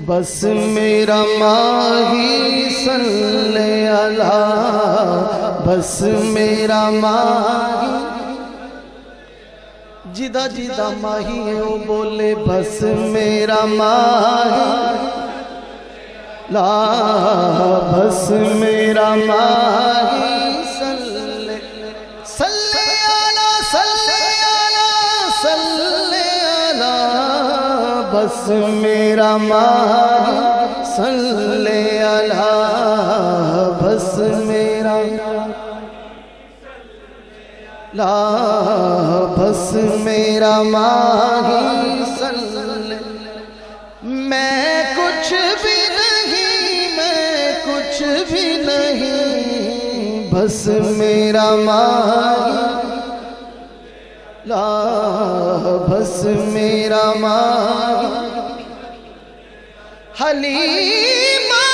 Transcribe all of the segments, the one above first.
بس میرا ماہی صلی اللہ، بس میرا ماہی، جدہ جدہ ماہی ہے وہ بولے بس میرا ماہی، لا بس میرا ماہی صلی بس میرا ماہی صلی اللہ، بس میرا لا بس میرا ماہی صلی، میں کچھ بھی نہیں، میں کچھ بھی نہیں، بس میرا ماہی لا بس میرا ماہی، حلیمہ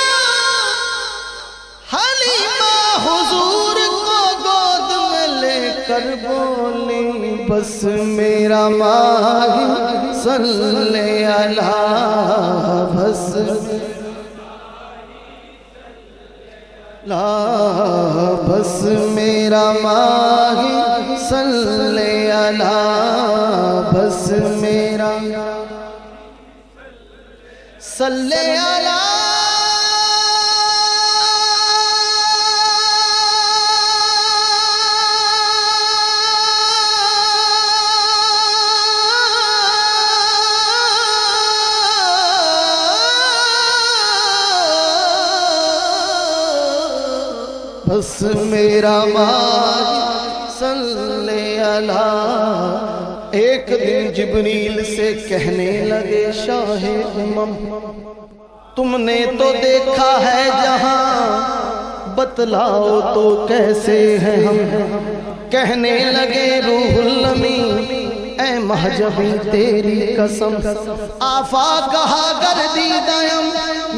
حلیمہ حضور کو گود میں لے کر بولی بس میرا ماہی صلی اللہ، بس لا بس میرا ماہی صلی اللہ، بس میرا صلی اللہ، بس میرا ماہی صلی اللہ۔ ایک دن جبریل سے کہنے لگے شاہ امم تم نے تو دیکھا ہے جہاں، بتلاؤ تو کیسے ہیں ہم؟ کہنے لگے روح الامین اے مہجبی تیری قسم، آفاقہا گردیدیم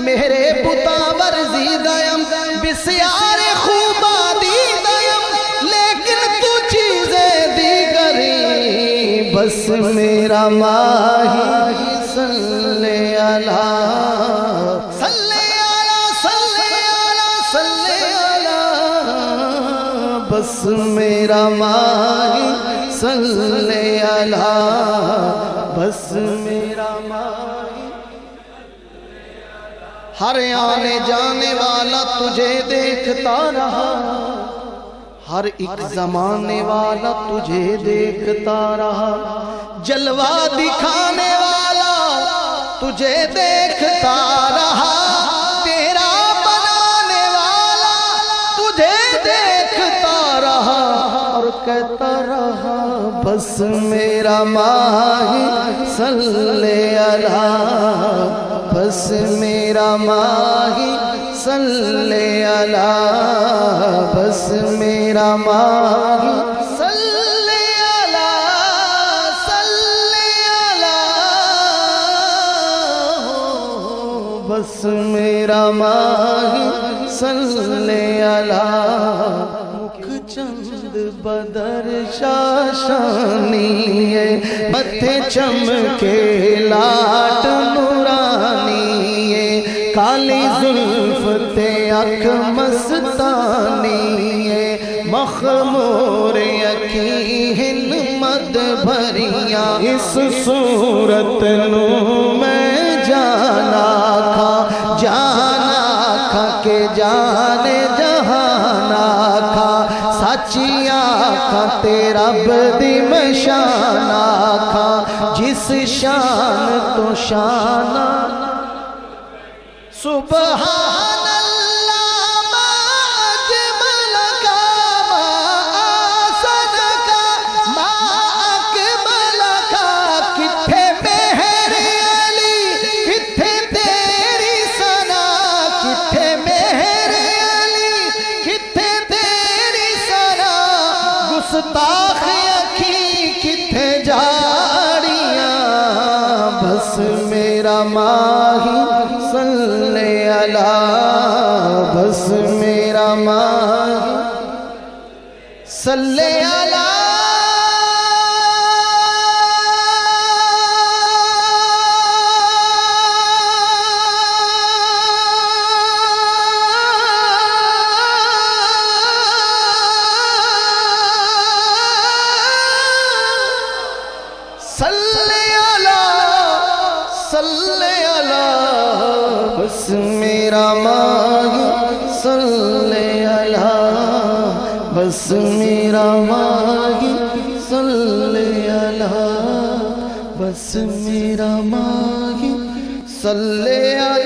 میرے پتا ورزیدیم، بسیار خوبا دیدیم لیکن تو چیزیں دیگری، بس میرا ماہی صلی اللہ، صلی اللہ صلی اللہ صلی اللہ، بس میرا ماہی صلی اللہ، بس میرا ماہی، ہر آنے جانے والا تجھے دیکھتا رہا، ہر ایک زمانے والا تجھے دیکھتا رہا، جلوہ دکھانے والا تجھے دیکھتا رہا، تیرا بنانے والا تجھے دیکھتا رہا، اور کہتا رہا بس میرا ماہی صلی اللہ، بس میرا ماہی صلی اللہ، بس میرا ماہی صلی اللہ، صلی اللہ، بس میرا ماہی صلی اللہ، مکھ چند بدر شاشانی ہے، متھے چمکے لاٹ نورانی ہے، کالی زلف تے اکھ مستانی ہے، مخمور یقین مد بھریاں، اس صورت نو میں جانا کھا کہ جانے جہانا کھا، سچی آکھا تیرا بدی میں شانا کھا، جس شان تو شانہ سبحان اللہ، ما اجمل کا ما آسن کا ما اکمل کا، کتھے مہر علی کتھے تیری ثنا، کتھے مہر علی کتھے تیری ثنا، گستاخ اکھی کتھے جاڑیاں، بس میرا ماہی صلی اللہ، بس میرا ماہی صلی اللہ۔ صلی علی صلی علی بس میرا ماہی صلی علی بس میرا ماہی صلی علی بس میرا ماہی صلی علی